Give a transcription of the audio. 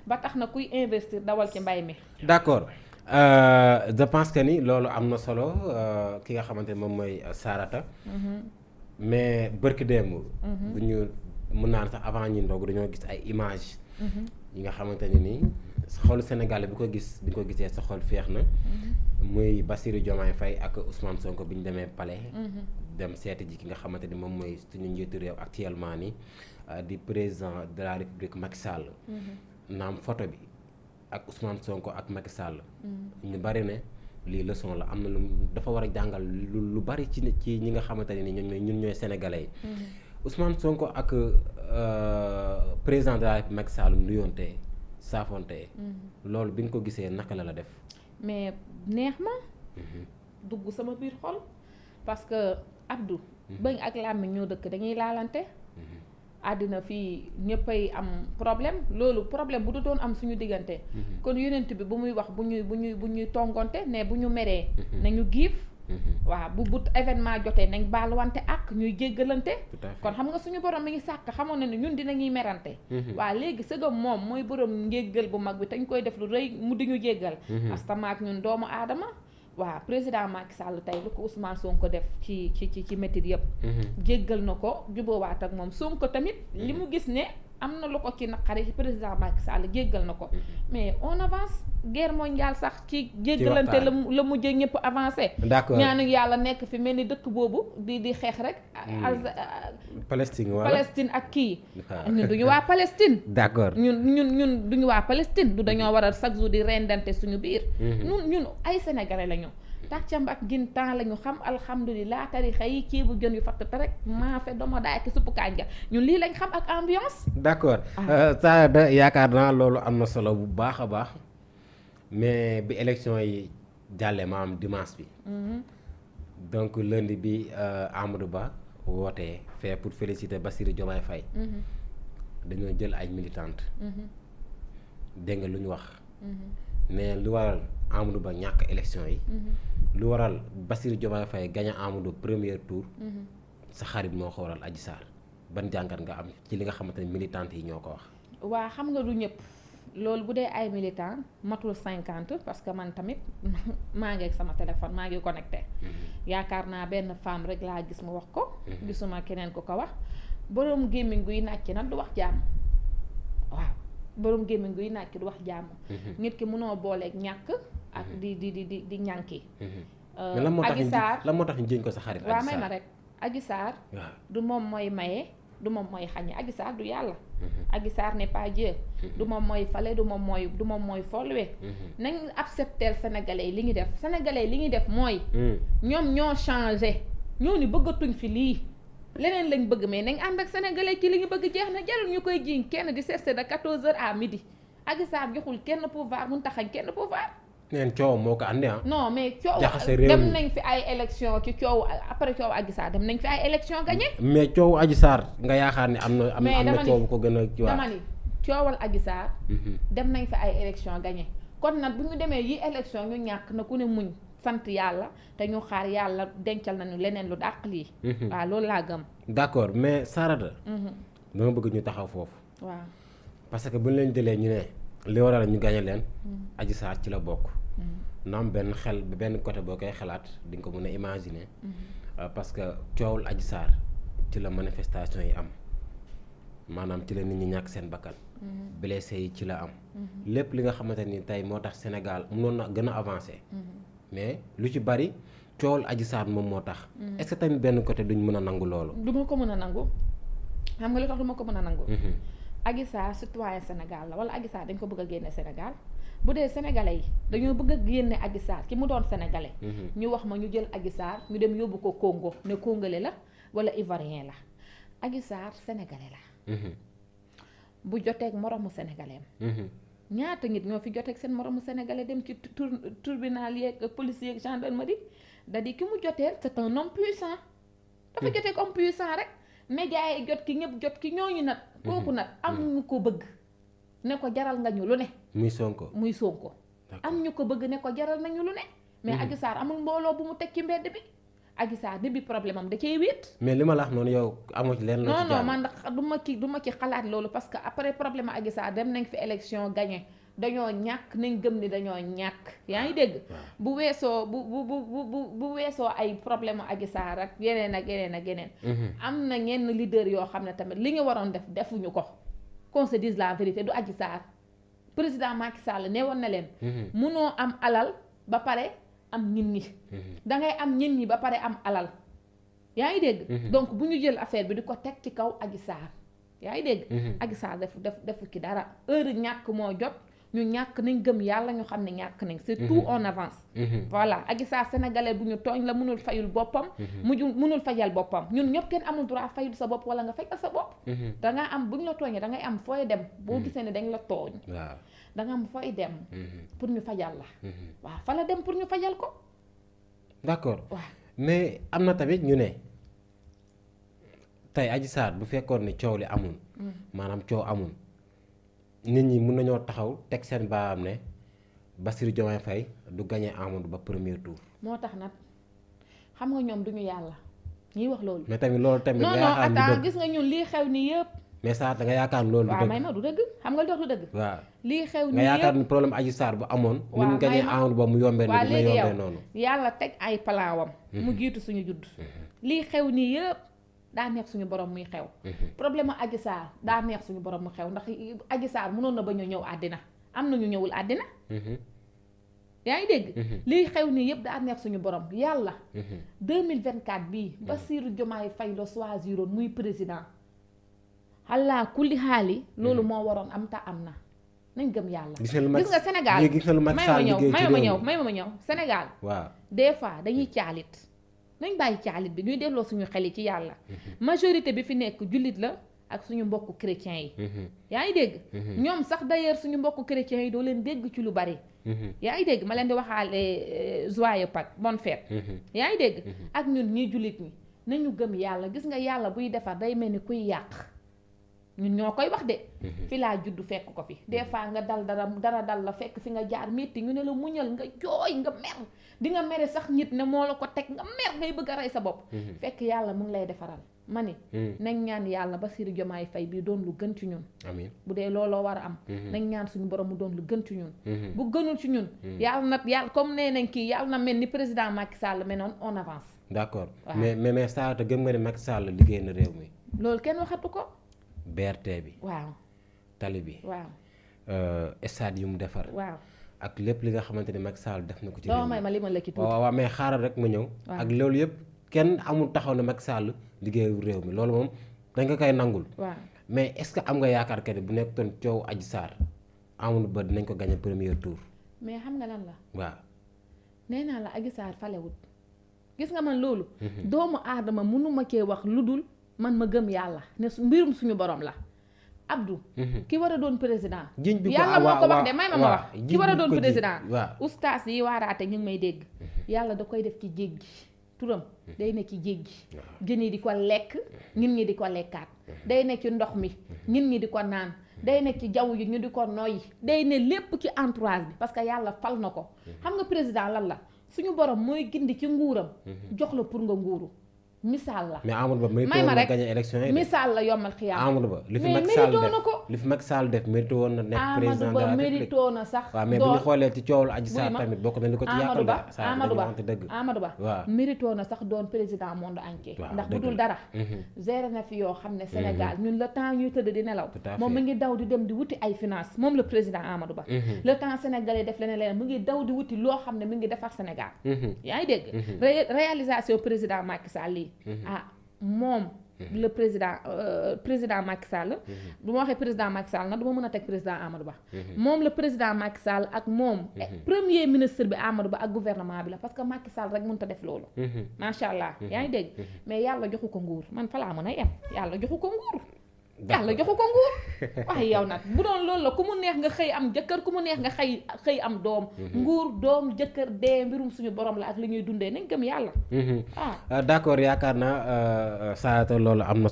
ba tax na kuy investir dawal ci mbay mi. d'accord je pense que ni loolu am na solo ki nga xamante ne moom mooy Sarata. mais bërki démb. bu ñu mun naan sax avant ñi ndogu dañoo gis ay images. yi nga xamante ne nii xolu Sénégal bi ko gis bi ko gisee sa xol féex na. muy Bassirou Diomaye Faye ak Ousmane Sonko bi ñu demee palais. dem seeti ji ki nga xamante ni moom mooy suñu njiitu réew actuellement ni di président de la République Macky Sall. naam photo bi ak Ousmane Sonko ak Macky Sall. ñu bari ne lii leçon la am na lu dafa war a jàngal lu bari ci ñi nga xamante ne ni ñun ñooy sénégalais yi. Ousmane Sonko ak président de la République Macky Sall nuyoonte saafonte. loolu bi nga ko gisee naka la def. mais neex ma. dugg sama biir xol parce que Abdou. bëñ ak làmmiñ ñoo dëkk dañuy laalante. àddina fii ñëppay am problème loolu problème bu du doon am suñu diggante. kon yonent bi bu muy wax bu ñuy tongonte ne bu ñu meree. nañu giif. waaw bu événement jotee nañ baal wante ak ñuy jéggalante. kon xam nga suñu borom mi ngi sàkk xamoon na ne ñun dinañuy merante. waaw léegi sëgam moom mooy borom njéggal bu mag bi te ñu koy def lu rëy mu di ñu jéggal. astamaak ñun doomu aadama. waaw président Macky Sall tey lu ko Ousmane Sonko def ci métit yëpp. jéggal na ko jubóowaat ak moom Sonko tamit li mu gis ne am na lu ko ci naqari ci président Macky Sall jéggal na ko. mais on avance guerre mondiale sax ci jéggalante la mujjee ñëpp avancé. d'accord ñaanu yàlla nekk fi mel ni dëkk boobu di xeex rek. Palestine wala Palestine ak kii. ñun duñu waa Palestine. d'accord ñun duñu waa Palestine du dañoo war a chaque jour di rendante suñu biir. ñun ay sénégalais lañu. tàccam ak gintaan la ñu xam alhamdulilah tarixa yi kii bu jën yu fatt rek maafe doma daay ki suppu kànja ñun lii lañ xam ak ambiance. d'accord saa da yaakaar naa loolu am na solo bu baax a baax mais bi élection yi jàllee maam dimanche bi. donc lundi bi Amadou Ba wootee fait pour féliciter Bassirou Diomaye Faye. dañoo jël ay militantes. dégg nga lu ñu wax. ne lu waral Amadou Ba ñàkk élection yi. lu waral Bassirou Diomaye Faye gagné Amadou premier tour. sa xarit moo ko waral Adji Sarr ban jàngat nga am ci li nga xamante ne militantes yi ñoo ko wax. waa xam nga du ñëpp loolu bu dee ay militant matul 50 parce que man tamit maa ngi ak sama téléphone maa ngi connecté. yaakaar naa benn femme rek laa gis mu wax ko. gisuma keneen ku ko wax boroom gémmiñ guy nàcc nag du wax jàmm waaw. borom gémmiñ guy nàkki du wax jàmm. nit ki mënoo booleeg ñàkk ak di ñànki. Adji Sarr lan moo tax ñu jëñ ko sa xarit. waaw may ma rek Adji Sarr du moom mooy maye du moom mooy xañe Adji Sarr du yàlla. Adji Sarr n'est pas Dieu. du moom mooy fale du moom mooy folwe. nañ accepter sénégalais yi li ñu def sénégalais yi li ñuy def mooy. ñoom ñoo changé ñoo ni bëggatuñ fi lii. leneen lañ bëgg mais nañ ànd ak sénégalais ci li ñu bëgg jeex na jarul ñu koy jiiñ kenn di cesser de 14h à midi Adji Sarr joxul kenn pouvoir mun taxañ kenn pouvoir. neen coow moo ko andi ah. non mais coow dem nañ fi ay élection ci coow après coow Adji Sarr dem nañ fi ay élection gagné. mais coow Adji Sarr nga yaakaar ne am na coow bu ko gën a. dama ni coowal Adji Sarr. dem nañ fi ay élection gagné kon nag bu ñu demee yi élection ñu ñàkk na ku ne muñ. sant yàlla te ñu xaar yàlla dencal nañu leneen lu dàq lii. waaw loolu laa gëm. d'accord mais Sarata. dama bëgg ñu taxaw foofu. waaw parce que bu ñu leen jëlee ñu ne li waral ñu gagné leen. Adji Sarr ci la bokk. naam benn côté boo koy xalaat di nga ko mën a imaginer. parce que coowul Adji Sarr ci la manifestation yi am maanaam ci la nit ñi ñàkk seen bakkan. blessé yi ci la am. lépp li nga xamante ni tey moo tax Sénégal mënoon na gën a avancer. mais lu ci bari coowul Adji Sarr moom moo tax. est-ce que tamit benn côté duñ mën a nangu loolu. du ma ko mën a nangu xam nga lu tax du ma ko mën a nangu. Adji Sarr citoyen Sénégal la wala Adji Sarr dañ ko bëgg a génne Sénégal bu dee sénégalais yi dañoo bëgg a génne Adji Sarr ki mu doon sénégalais. ñu wax ma ñu jël Adji Sarr ñu dem yóbbu ko Congo ne congolais la wala ivoirien la Adji Sarr sénégalais la. bu joteeg moromu sénégalais ñaata nit ñoo fi joteeg seen moromu sénégalais dem ci tribunal yeeg police yeeg gendarmerie da di ki mu joteel c'est un homme puissant. dafa joteeg homme puissant rek médias yi jot ki ñëpp jot ki ñooñu nag. kooku nag am ñu ko bëgg ne ko jaral nga ñu lu ne. muy Sonko. am ñu ko bëgg ne ko jaral nañu lu ne. mais Adji Sarr amul mbooloo bu mu teg ci mbedd bi Adji Sarr début problème am da cee wéet. mais li ma la wax noonu yow amoo ci leen. non non man du ma ci xalaat loolu parce que après problème Adji Sarr dem nañ fi élection gagné dañoo ñàkk nañ gëm ni dañoo ñàkk yaa ngi dégg. bu weesoo bu weesoo ay problème Adji Sarr ak yeneen ak yeneen ak yeneen. am na ñenn leader yoo xam ne tamit li ñu waroon def defuñu ko. qu'on se dise la vérité du Adji Sarr président Macky Sall ne woon na leen. munoo am alal ba pare am nit ñi. dangay am nit ñi ba pare am alal. yaa ngi dégg. donc bu ñu jël affaire bi di ko teg ci kaw Adji Sarr yaa ngi dégg. Adji Sarr defu ki dara heure ñàkk moo jot ñu ñàkk nañ gëm yàlla ñu xam ne ñàkk nañ. c'est tout en avance. voilà Adji Sarr sénégalais bu ñu tooñ la mënul fayul boppam. mënul fajal boppam ñun ñëpp kenn amul droit fayul sa bopp wala nga fajal sa bopp. dangaa am bu ñu la tooñee dangay am fooy dem. boo gisee ne dañ la tooñ. waaw danga am fooy dem. pour ñu fajal la. waaw fa la dem pour ñu fajal ko. d'accord waaw mais am na tamit ñu ne tey Adji Sarr bu fekkoon ne coow li amul. maanaam coow amul. nit ñi mun nañoo taxaw teg seen baam ne Bassirou Diomaye Faye du gagné Amadou Ba premier tour. moo tax nag xam nga ñoom duñu yàlla ñuy wax loolu. mais tamit loolu tamit. non non attends gis nga ñun lii xew ni yëpp. mais Sarr da nga yaakaar loolu. du dëgg waaw may ma du dëgg xam nga li tax du dëgg. waaw lii xew ni nga yëpp yaakaar ni problème Adji Sarr bu amoon. waaw ni mu gagné Amadou Ba mu yombee waaw dina léegi yombee yow noonu. yàlla teg ay palaawam. mu jiitu suñu judd. lii xew nii yëpp daa neex suñu borom muy xew. problème Adji Sarr daa neex suñu borom mu xew ndax Adji Sarr mënoon na ba ñu ñëw àddina am na ñu ñëwul àddina. yaa ngi dégg. lii xew nii yëpp daa neex suñu borom yàlla. 2024 bii Bassirou Diomaye Faye la choisiroon muy président. xalaa kulli xaali loolu moo waroon am ta am na nañ gëm yàlla. gis nga Sénégal may ma ñëw Sénégal. waaw des fois dañuy caalit nañ bàyyi caalit bi ñuy delloo suñu xel yi ci yàlla. majorité bi fi nekk jullit la ak suñu mbokku chrétiens yi. yaa ngi dégg. ñoom sax d'ailleurs suñu mbokku chrétiens yi doo leen dégg ci lu bari. yaa ngi dégg ma leen di waxaale joyeux Pâques bonne fête. yaa ngi dégg ak ñun ñii jullit ñi nañu gëm yàlla gis nga yàlla buy defar day mel ni kuy yàq. ñun ñoo koy wax de. fi laa juddu fekk ko fi des fois nga dal dara dal la fekk fi nga jaar metti ñu ne la muñal nga jooy nga mer di nga mere sax nit ne moo la ko teg nga mer ngay bëgg a rey sa bopp. fekk yàlla mu ngi lay defaral ma ni nañ ñaan yàlla Bassirou Diomaye Faye bii doon lu gën ci ñun. amiin bu dee looloo war a am. nañ ñaan suñu borom mu doon lu gën ci ñun. bu gënul ci ñun. yàlla comme nee nañ kii yàlla na mel ni président Macky Sall mais noonu on avance. d'accord mais saa te gëm nga ne Macky Sall liggéey na réew mi. loolu kenn waxatu ko. BRT bi. waaw tali bi. waaw stade yu mu defar. waaw ak lépp li nga xamante ne Macky Sall def na ko ci réew mi. may ma li ma la ci tuuti. waaw mais xaaral rek ma ñëw. ak loolu yëpp kenn amul taxaw ne Macky Sall liggéeyu réew mi loolu moom dañ ko koy nangul. waaw mais est-ce que am nga yaakaar que bu nekkoon coow Adji Sarr Amadou Ba dinañ ko gagné premier tour. mais xam nga lan la. waaw nee naa la Adji Sarr falewut gis nga man loolu. doomu aadama mënuma cee wax lu dul. man ma gëm yàlla ne mbirum suñu borom la Abdou. ki war a doon président. yàlla moo ko wax de may ma wax. ki war a doon président. ustaas yi waaraate ñu ngi may dégg. yàlla da koy def ci jéeg gi turam day nekk ci jéeg gi. jën yi di ko lekk ñun ñi di ko lekkaat. day nekk ci ndox mi ñun ñi di ko naan. day nekk ci jaww ji ñu di ko noyyi. day ne lépp ci entourage bi parce que yàlla fal na ko. xam nga président lan la suñu borom mooy gindi ci nguuram. jox la pour nga nguuru. misaal la mais Amadou Ba may ma rek gagné élection yi misaal la yombal xiyaam Amadou Ba li fi Macky Sall def mérité woon na nekk président de la République mérito na sax waaw mais bu ñu xoolee ci coowlu Adji Sarr tamit bokk na li ko ci yàqal Amadou Ba waaw mérito na sax doon président monde entier ndax bu dul dara géré na fi yoo xam ne Sénégal ñun le temps ñuy tëdd di nelaw moom mi ngi daw di dem di wuti ay finance moom le président Amadou Ba le temps sénégalais def leneen mu ngi daw di wuti loo xam ne mi ngi defar Sénégal yaa ngi dégg réalisation président Macky Sall lii moom le président Macky Sall bu ma waxee président Macky Sall nag du ma mën a teg président Amadou Ba moom le président Macky Sall ak moom premier ministre bi Amadou Ba ak gouvernement bi la parce que Macky Sall rek mënut a def loolu macha allah yaa ngi dégg mais yàlla joxu ko nguur man fa laa mën a yem yàlla joxu ko nguur yàlla joxu ko nguur waaye yow nag bu doon loolu la ku mu neex nga xëy am jëkkër ku mu neex nga xëy am doom nguur doom jëkkër dee mbirum suñu borom la ak li ñuy dundee nañ gëm yàlla d'accord yaakaar naa Sarata loolu am na